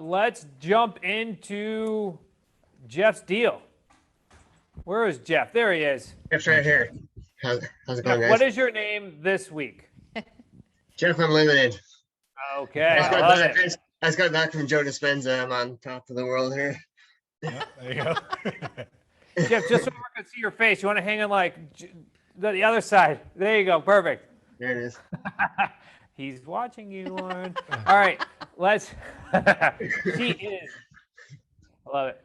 let's jump into Jeff's deal. Where is Jeff? There he is. Jeff's right here. How's it going, guys? What is your name this week? Jeff Unlimited. Okay, I love it. I just got back from Joe Dispenza. I'm on top of the world here. Yeah, there you go. Jeff, just so we can see your face, you want to hang on like the other side. There you go. Perfect. There it is. He's watching you, Lauren. All right, let's. She is. I love it.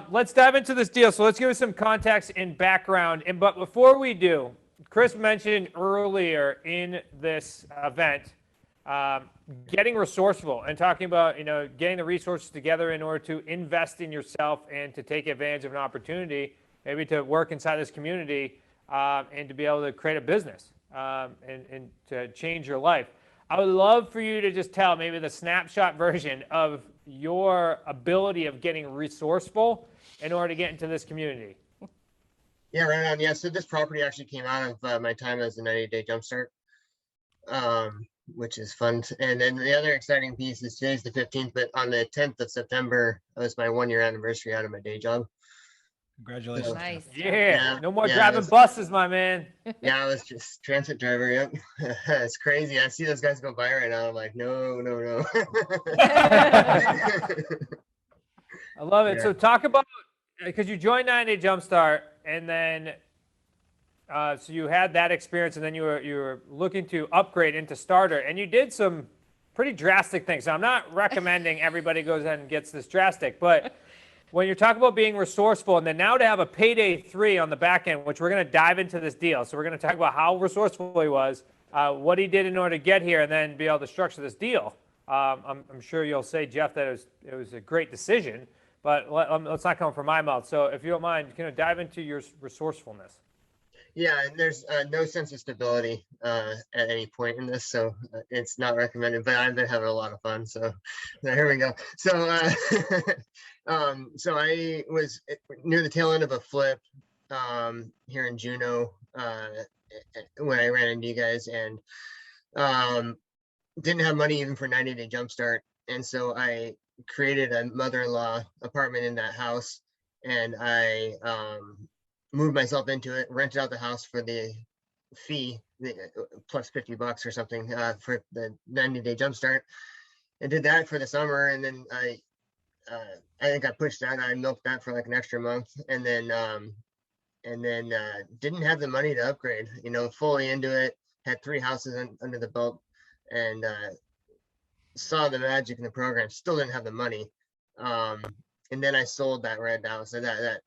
Let's dive into this deal. So let's give us some context and background. But before we do, Chris mentioned earlier in this event getting resourceful and talking about getting the resources together in order to invest in yourself and to take advantage of an opportunity, maybe to work inside this community and to be able to create a business and to change your life. I would love for you to just tell maybe the snapshot version of your ability of getting resourceful in order to get into this community. Yeah, right on. Yeah, so this property actually came out of my time as a 90-day Jumpstart, which is fun. And then the other exciting piece is today's the 15th, but on the 10th of September, it was my 1-year anniversary out of my day job. Congratulations. Nice. Yeah, no more driving buses, my man. Yeah, I was just transit driver. Yep. It's crazy. I see those guys go by right now. I'm like, no. I love it. Yeah. So talk about, because you joined 90-Day Jumpstart, and then so you had that experience, and then you were looking to upgrade into starter, and you did some pretty drastic things. So I'm not recommending everybody goes ahead and gets this drastic, but when you're talking about being resourceful, and then now to have a payday 3 on the back end, which we're going to dive into this deal. So we're going to talk about how resourceful he was, what he did in order to get here, and then be able to structure this deal. I'm sure you'll say, Jeff, that it was a great decision, but let's not come from my mouth. So if you don't mind, dive into your resourcefulness. Yeah, and there's no sense of stability at any point in this, so it's not recommended, but I've been having a lot of fun, so here we go. So so I was near the tail end of a flip here in Juneau when I ran into you guys, and didn't have money even for 90-day Jumpstart, and so I created a mother-in-law apartment in that house, and I moved myself into it, rented out the house for the fee, plus $50 or something for the 90-day Jumpstart, and did that for the summer. And then I think I pushed that. I milked that for like an extra month, and then didn't have the money to upgrade. Fully into it. Had 3 houses under the belt, and saw the magic in the program. Still didn't have the money, and then I sold that red house. So that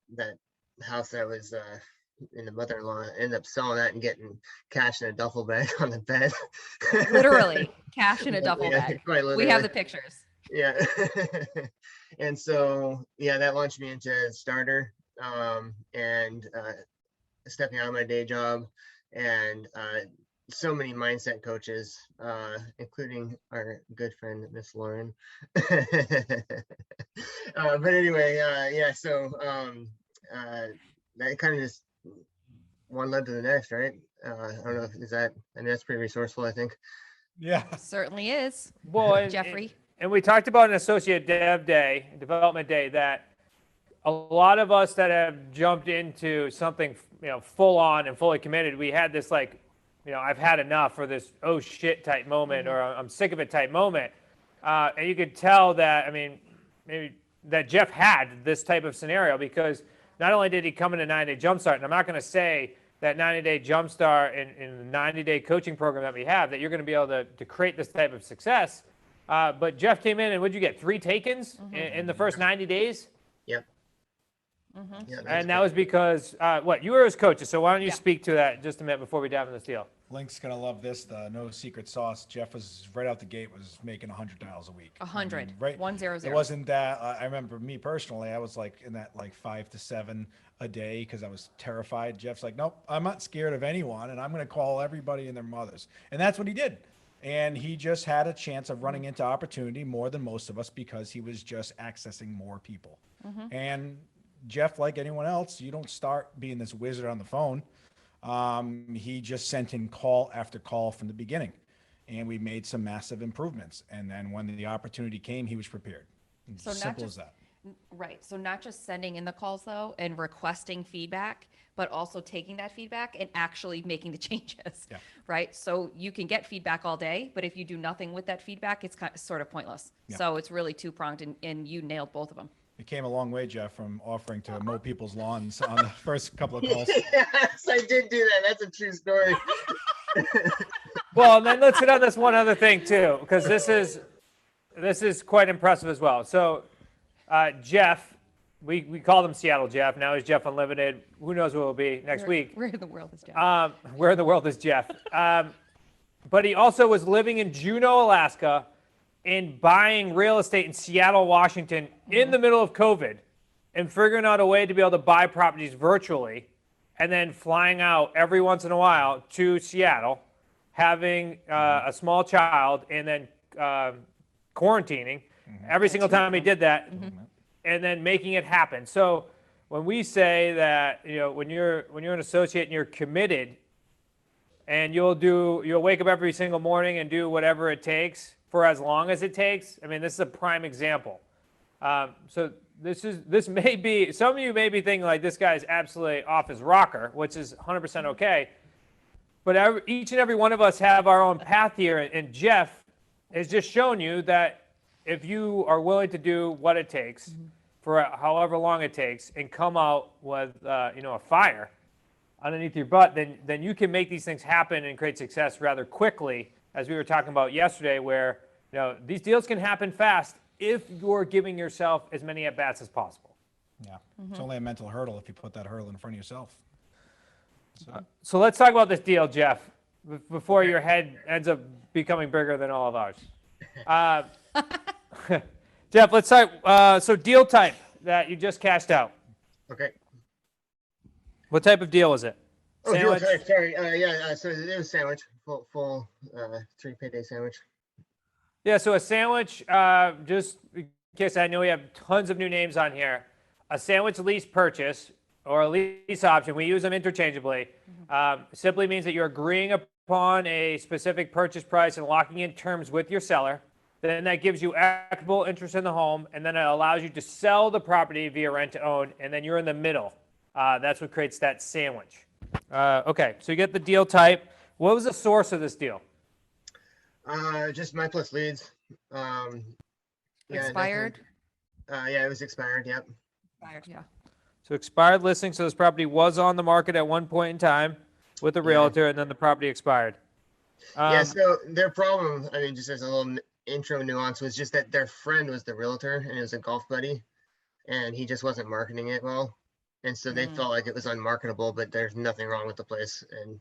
house that was in the mother-in-law, ended up selling that and getting cash in a duffel bag on the bed. Literally cash in a duffel bag. We have the pictures. Yeah. And so that launched me into starter, and stepping out of my day job, and so many mindset coaches, including our good friend Miss Lauren. But anyway, so that kind of just one led to the next, right? I don't know, that's pretty resourceful, I think. Yeah, certainly is. Well, Jeffrey. And we talked about an associate development day, that a lot of us that have jumped into something, full on and fully committed, we had this I've had enough, or this oh shit type moment, or I'm sick of it type moment. And you could tell that, maybe that Jeff had this type of scenario, because not only did he come into 90-Day Jumpstart, and I'm not going to say that 90-Day Jumpstart in the 90-day coaching program that we have, that you're going to be able to create this type of success. But Jeff came in, and what'd you get? 3 take-ins in the first 90 days? Yep. Mm-hmm. Yeah, And that was because, you were his coaches, so why don't you speak to that just a minute before we dive into this deal? Link's gonna love this. The no secret sauce. Jeff was right out the gate was making $100 a week. 100. Right. 100. It wasn't that. I remember me personally. I was in that 5 to 7 a day because I was terrified. Jeff's like, nope, I'm not scared of anyone, and I'm gonna call everybody and their mothers, and that's what he did. And he just had a chance of running into opportunity more than most of us because he was just accessing more people. And Jeff, like anyone else, you don't start being this wizard on the phone. He just sent in call after call from the beginning, and we made some massive improvements. And then when the opportunity came, he was prepared. So not Simple as just that. right. So not just sending in the calls though and requesting feedback, but also taking that feedback and actually making the changes. Yeah. Right. So you can get feedback all day, but if you do nothing with that feedback, it's sort of pointless. Yeah. So it's really two-pronged, and you nailed both of them. It came a long way, Jeff, from offering to mow people's lawns on the first couple of calls. Yes, I did do that. That's a true story. Well, and then let's hit on this one other thing too, because this is quite impressive as well. So, Jeff, we called him Seattle Jeff. Now he's Jeff Unlimited. Who knows what it'll be next week? Where in the world is Jeff? Where in the world is Jeff? But he also was living in Juneau, Alaska, and buying real estate in Seattle, Washington, in the middle of COVID, and figuring out a way to be able to buy properties virtually, and then flying out every once in a while to Seattle, having a small child, and then quarantining every single time he did that, and then making it happen. So when we say that, when you're an associate and you're committed, and you'll wake up every single morning and do whatever it takes for as long as it takes. I mean, this is a prime example. So this may be, some of you may be thinking like this guy's absolutely off his rocker, which is 100% okay. But each and every one of us have our own path here, and Jeff has just shown you that if you are willing to do what it takes for however long it takes and come out with a fire underneath your butt, then you can make these things happen and create success rather quickly, as we were talking about yesterday, where these deals can happen fast if you're giving yourself as many at-bats as possible. Yeah. It's only a mental hurdle if you put that hurdle in front of yourself. So let's talk about this deal, Jeff, before your head ends up becoming bigger than all of ours. Jeff, let's start. So deal type that you just cashed out. Okay. What type of deal was it? Oh, Sandwich? sorry. So it was sandwich, full 3 payday sandwich. Yeah, so a sandwich, just in case I know we have tons of new names on here, a sandwich lease purchase or a lease option, we use them interchangeably, simply means that you're agreeing upon a specific purchase price and locking in terms with your seller. Then that gives you equitable interest in the home, and then it allows you to sell the property via rent to own, and then you're in the middle. That's what creates that sandwich. Okay, so you get the deal type. What was the source of this deal? Just my plus leads. Expired? Yeah, it was expired. Yep. Expired, yeah. So expired listing, so this property was on the market at one point in time with a realtor, and then the property expired. Yeah, so their problem, I mean, just as a little intro nuance, was just that their friend was the realtor, and it was a golf buddy, and he just wasn't marketing it well. And so they felt like it was unmarketable, but there's nothing wrong with the place. And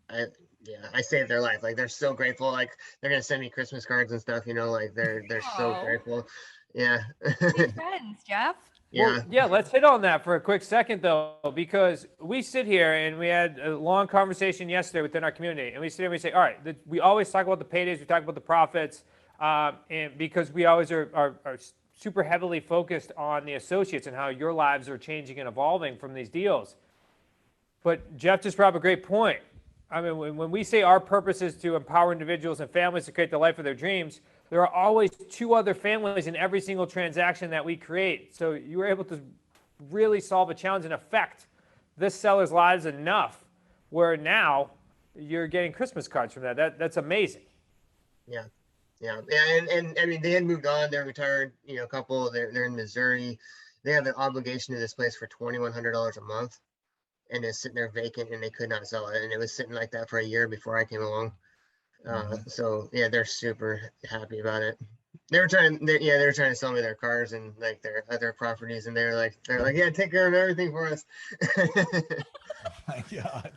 I saved their life. Like, they're so grateful. Like, they're going to send me Christmas cards and stuff, like they're so grateful. Yeah. Good friends, Jeff. Yeah. Well, yeah, let's hit on that for a quick second, though, because we sit here and we had a long conversation yesterday within our community, and we sit here and we say, all right, we always talk about the paydays, we talk about the profits, and because we always are super heavily focused on the associates and how your lives are changing and evolving from these deals. But Jeff just brought up a great point. I mean, when we say our purpose is to empower individuals and families to create the life of their dreams, there are always 2 other families in every single transaction that we create. So you were able to really solve a challenge and affect this seller's lives enough where now you're getting Christmas cards from that. That's amazing. Yeah. And I mean, they had moved on. They're retired, couple. They're in Missouri. They have an obligation to this place for $2,100 a month, and it's sitting there vacant, and they could not sell it. And it was sitting like that for a year before I came along. So yeah, they're super happy about it. They were trying to sell me their cars and like their other properties, and they're like, yeah, take care of everything for us. Oh my God.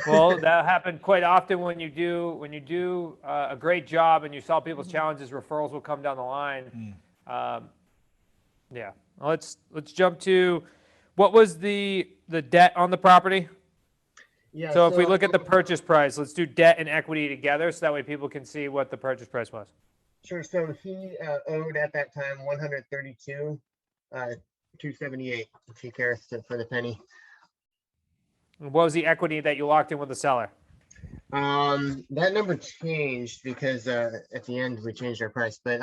Well, that happened quite often when you do a great job and you solve people's challenges. Referrals will come down the line. Yeah. Let's jump to what was the debt on the property. Yeah. So if we look at the purchase price, let's do debt and equity together, so that way people can see what the purchase price was. Sure. So he owed at that time $132,278. If you care for the penny. And what was the equity that you locked in with the seller? That number changed because at the end we changed our price, but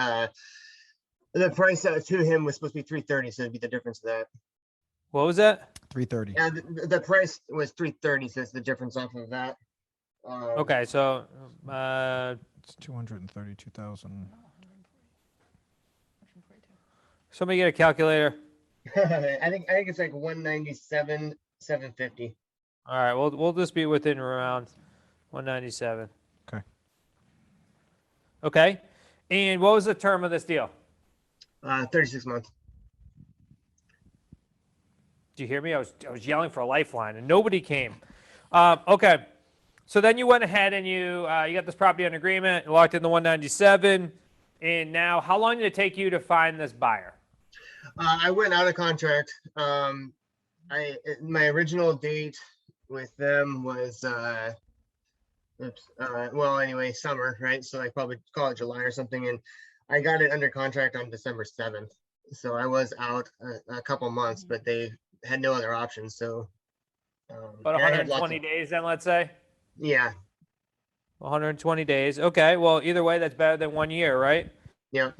The price to him was supposed to be 330, so it'd be the difference of that. What was that? 330. Yeah, the price was 330, so it's the difference off of that. Okay, so It's 232,000. somebody get a calculator. I think it's like 197, 750. All right, we'll just be within around 197. Okay. Okay, and what was the term of this deal? 36 months. Did you hear me? I was yelling for a lifeline, and nobody came. Okay, so then you went ahead and you got this property under agreement, you locked in the 197, and now how long did it take you to find this buyer? I went out of contract. My original date with them was summer, right? So I probably call it July or something, and I got it under contract on December 7th. So I was out a couple months, but they had no other options. So About and I had 120 days, then let's say. yeah, 120 days. Okay, well, either way, that's better than 1 year, right? yeah.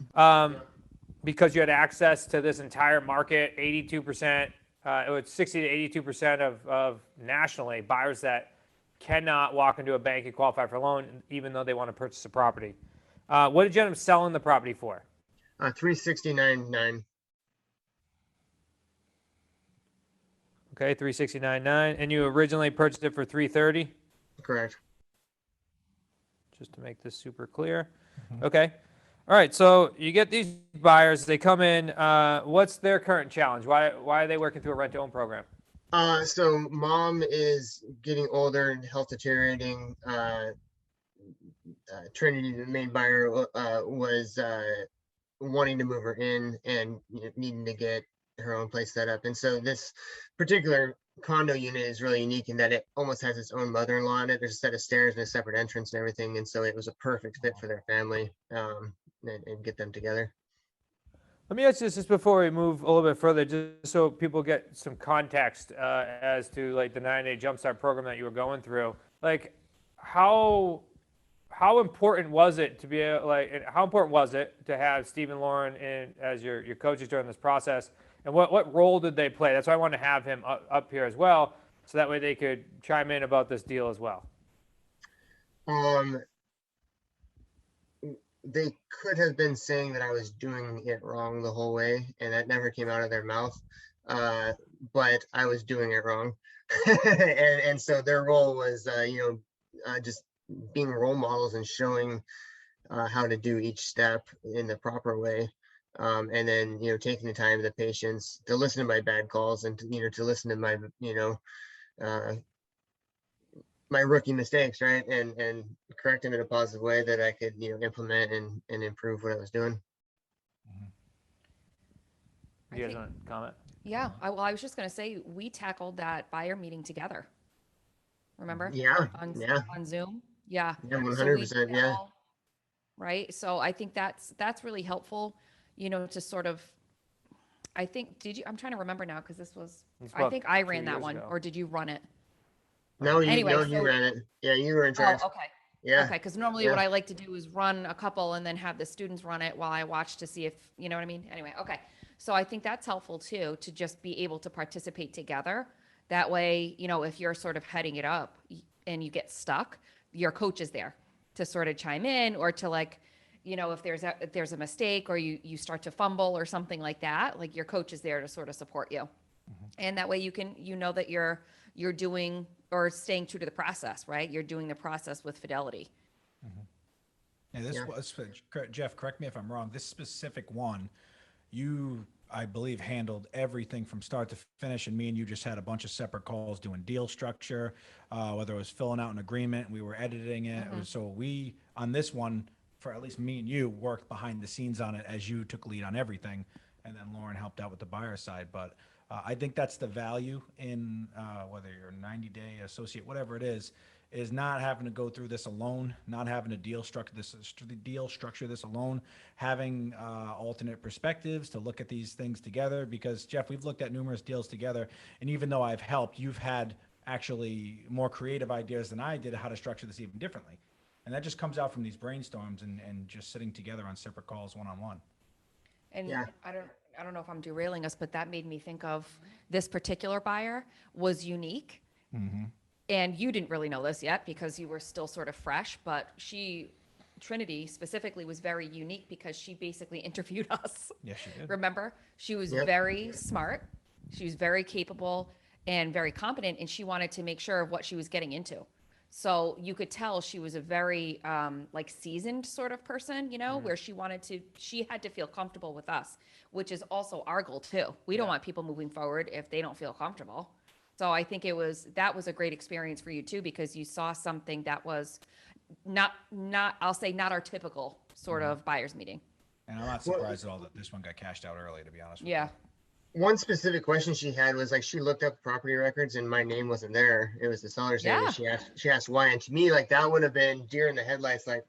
Because you had access to this entire market, 82%, it was 60 to 82% of nationally buyers that cannot walk into a bank and qualify for a loan, even though they want to purchase a property. What did you end up selling the property for? 369.9. Okay, 369.9, and you originally purchased it for 330. Correct. Just to make this super clear. Okay. All right, so you get these buyers, they come in, what's their current challenge? Why are they working through a rent-to-own program? So mom is getting older and health deteriorating. Trinity, the main buyer, was wanting to move her in and needing to get her own place set up. And so this particular condo unit is really unique in that it almost has its own mother-in-law in it. There's a set of stairs and a separate entrance and everything. And so it was a perfect fit for their family and get them together. Let me ask you this just before we move a little bit further, just so people get some context as to like the 9-day Jumpstart program that you were going through. Like, how important was it to be how important was it to have Steve and Lauren in as your coaches during this process, and what role did they play? That's why I want to have him up here as well, so that way they could chime in about this deal as well. They could have been saying that I was doing it wrong the whole way, and that never came out of their mouth. But I was doing it wrong, and so their role was, just being role models and showing how to do each step in the proper way. And then, taking the time, the patience to listen to my bad calls and to listen to my, my rookie mistakes, right? And correct them in a positive way that I could, implement and improve what I was doing. You guys want to comment? Yeah, I was just going to say, we tackled that buyer meeting together. Remember? Yeah, On Zoom. Yeah. Yeah, So we 100%. did Yeah. all- Right. So I think that's really helpful, to sort of, I'm trying to remember now, because this was, It's I about think I 2 ran that years one, ago. or did you run it? No, you Anyway, you so- ran it. Yeah, you were in charge. Oh, okay. Yeah. Okay, because normally Yeah. what I like to do is run a couple and then have the students run it while I watch to see if, you know what I mean? Anyway, okay. So I think that's helpful too, to just be able to participate together. That way, if you're sort of heading it up and you get stuck, your coach is there to sort of chime in, or to if there's a mistake, or you start to fumble or something like that, like your coach is there to sort of support you. And that way you know that you're doing or staying true to the process, right? You're doing the process with fidelity. Yeah, this Yeah. was, Jeff, correct me if I'm wrong, this specific one, you, I believe, handled everything from start to finish, and me and you just had a bunch of separate calls doing deal structure, whether it was filling out an agreement, we were editing it. So we, on this one, for at least me and you, worked behind the scenes on it as you took lead on everything, and then Lauren helped out with the buyer side. But I think that's the value in whether you're a 90-day associate, whatever it is not having to go through this alone, not having to deal structure this alone, having alternate perspectives to look at these things together. Because Jeff, we've looked at numerous deals together, and even though I've helped, you've had actually more creative ideas than I did how to structure this even differently. And that just comes out from these brainstorms and just sitting together on separate calls one-on-one. And Yeah. I don't know if I'm derailing us, but that made me think of this particular buyer was unique. Mm-hmm. And you didn't really know this yet because you were still sort of fresh, but Trinity specifically was very unique because she basically interviewed us. Yes, she did. Remember? She was Yep. very smart. She was very capable and very competent, and she wanted to make sure of what she was getting into. So you could tell she was a very like seasoned sort of person, you know, where she had to feel comfortable with us, which is also our goal too. We don't want people moving forward if they don't feel comfortable. So I think that was a great experience for you too, because you saw something that was not I'll say not our typical sort of buyer's meeting. And I'm not surprised at all that this one got cashed out early, to be honest with Yeah. One specific question she had was like, she looked up property records and my name wasn't there. It was the seller's name. Yeah. And she asked why. And to me, like, that would have been deer in the headlights. Like,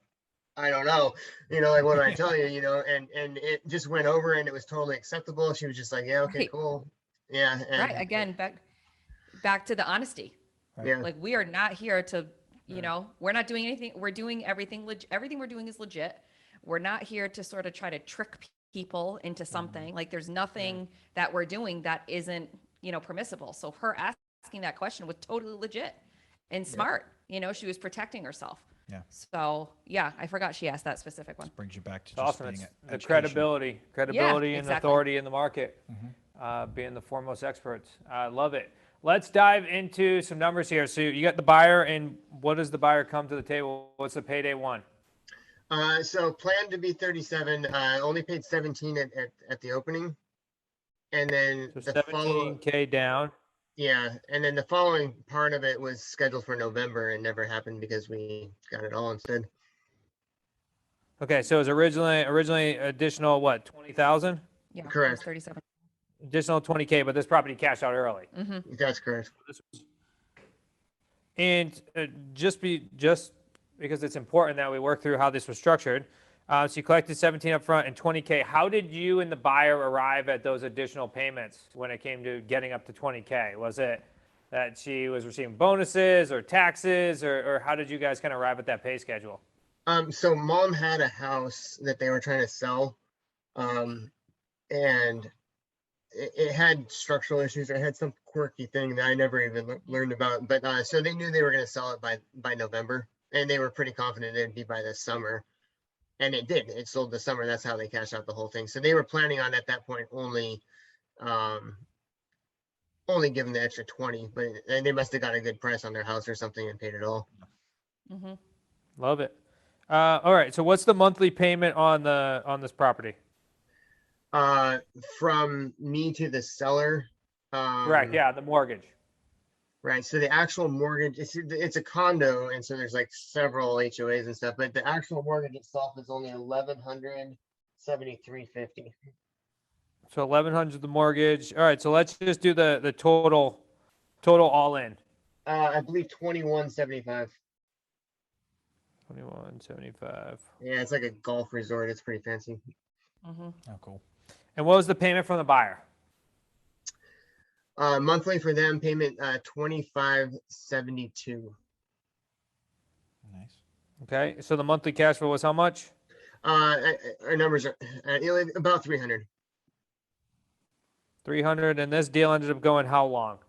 I don't know, like, what do I tell you, and it just went over and it was totally acceptable. She was just like, yeah, okay, Right. cool. Yeah. And, Right. Again, back to the honesty. Yeah. Like we are not here to, we're not doing anything. We're doing everything. Everything we're doing is legit. We're not here to sort of try to trick people into something. Like there's nothing that we're doing that isn't, permissible. So her asking that question was totally legit and smart. She was protecting herself. Yeah. So yeah, I forgot she asked that specific one. brings you back to It's just awesome. being It's an the education. credibility and exactly. authority in the market, being the foremost experts. I love it. Let's dive into some numbers here. So you got the buyer, and what does the buyer come to the table? What's the payday one? So planned to be 37, only paid 17 at the opening. And then So the follow, 17K down. yeah. And then the following part of it was scheduled for November and never happened because we got it all instead. Okay, so it was originally additional what, 20,000? Yeah. it was Correct. 37. Additional 20K, but this property cashed out early. That's correct. And just because it's important that we work through how this was structured. So you collected 17 up front and 20K. How did you and the buyer arrive at those additional payments when it came to getting up to 20K? Was it that she was receiving bonuses or taxes, or how did you guys kind of arrive at that pay schedule? So mom had a house that they were trying to sell. And it had structural issues. It had some quirky thing that I never even learned about. But so they knew they were going to sell it by November, and they were pretty confident it'd be by this summer. And it did. It sold this summer. That's how they cashed out the whole thing. So they were planning on at that point only giving the extra 20, and they must have got a good price on their house or something and paid it all. Love it. All right. So what's the monthly payment on this property? From me to the seller. Correct. Yeah, the mortgage. Right. So the actual mortgage, it's a condo, and so there's like several HOAs and stuff, but the actual mortgage itself is only $1,173.50. So 1,100 the mortgage. All right. So let's just do the total all in. I believe 2175. 2175. Yeah, it's like a golf resort. It's pretty fancy. Oh, cool. And what was the payment from the buyer? Monthly for them payment, 2572. Nice. Okay. So the monthly cash flow was how much? Our numbers are about 300. 300. And this deal ended up going how long?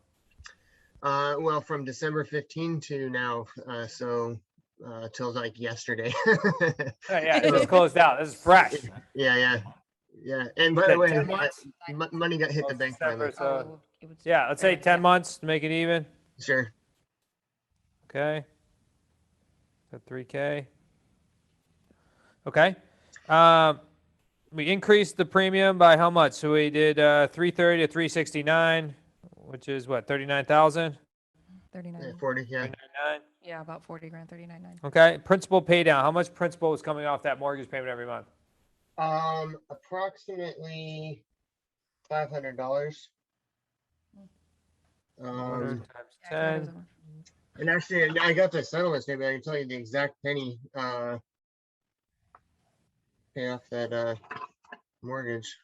Well, from December 15 to now, so till like yesterday. Yeah, it was closed out. This is fresh. Yeah. And by the way, 10 months? money got hit the Well, bank December, finally. so yeah, let's say 10 months to make it even. Sure. Okay. So 3K. Okay. We increased the premium by how much? So we did 330 to 369, which is what, 39,000? 39. 40, yeah. 39. Yeah, about 40 grand, 39.9. Okay. Principal pay down. How much principal was coming off that mortgage payment every month? Approximately $500. 100 times Yeah, 10. And actually, I got the settlement statement. I can tell you the exact penny pay off that mortgage.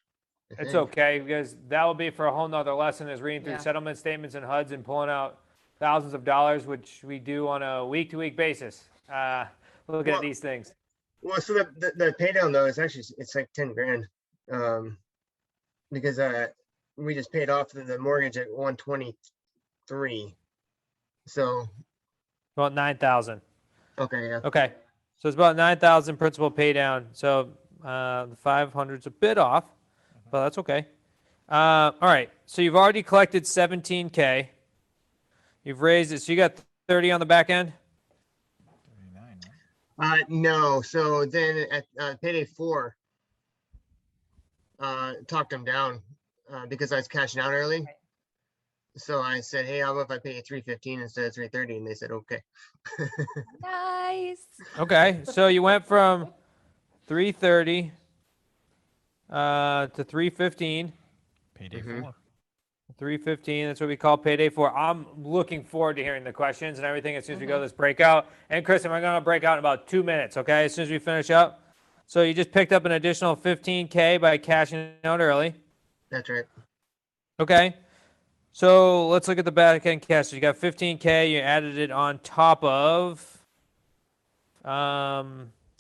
I It's think. okay, because that will be for a whole nother lesson, is reading through Yeah. settlement statements and HUDs and pulling out thousands of dollars, which we do on a week-to-week basis. Looking at Well- these things. Well, so the pay down though is actually it's like 10 grand. because we just paid off the mortgage at 123. So About 9,000. okay, yeah, Okay. So it's about 9,000 principal pay down. So the 500's a bit off, but that's okay. All right. So you've already collected 17K. You've raised it. So you got 30 on the back end? 39, right? no. So then at payday 4, talked them down because I was cashing out early. So I said, hey, how about if I pay you 315 instead of 330? And they said, okay. Nice. Okay. So you went from 330 to 315. Payday Mhm. 4. 315, that's what we call payday 4. I'm looking forward to hearing the questions and everything as soon as we go to this breakout. And Kristen, we're going to break out in about 2 minutes, okay? As soon as we finish up. So you just picked up an additional 15K by cashing out early. That's right. Okay. So let's look at the back end cash. So you got 15K, you added it on top of, so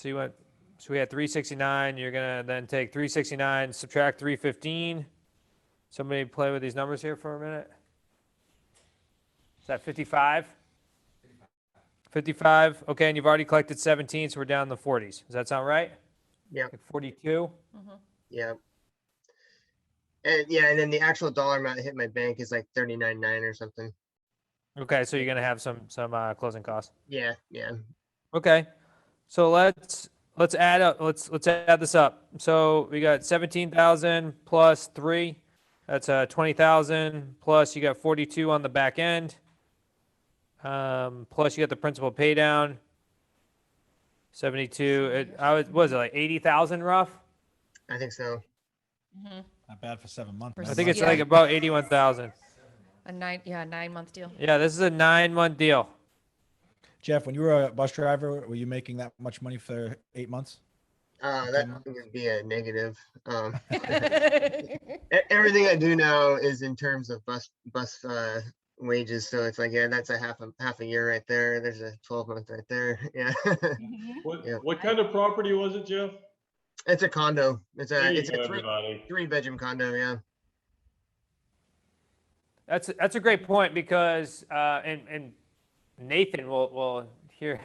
we had 369. You're going to then take 369, subtract 315. Somebody play with these numbers here for a minute. Is that 55? 55. Okay, and you've already collected 17, so we're down in the 40s. Does that sound right? Yep. Like 42? Yeah. And yeah, and then the actual dollar amount that hit my bank is like 39.9 or something. Okay, so you're gonna have some closing costs. Yeah, yeah. Okay, so let's add up. Let's add this up. So we got 17,000 plus 3. That's 20,000 plus you got 42 on the back end. Plus you got the principal pay down. 72. What was it, like 80,000 rough? I think so. Not bad for 7 months. I think it's Yeah. like about 81,000. A 9-month deal. Yeah, this is a 9-month deal. Jeff, when you were a bus driver, were you making that much money for 8 months? That would be a negative. Everything I do now is in terms of bus wages. So it's like, yeah, that's a half a year right there. There's a 12-month right there. Yeah. Yeah. What kind of property was it, Jeff? It's a condo. It's There a you go, three everybody. bedroom condo. Yeah. That's a great point because and Nathan will hear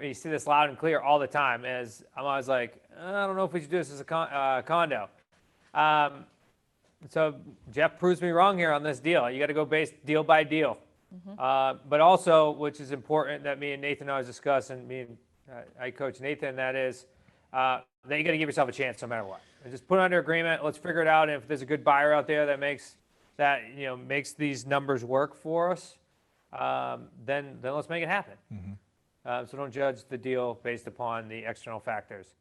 you see this loud and clear all the time. As I'm always like, I don't know if we should do this as a condo. So Jeff proves me wrong here on this deal. You got to go based deal by deal. But also, which is important that me and Nathan always discuss, and me and I coach Nathan, that is that you got to give yourself a chance no matter what. And just put it under agreement. Let's figure it out. And if there's a good buyer out there that makes these numbers work for us, then let's make it happen. So don't judge the deal based upon the external factors.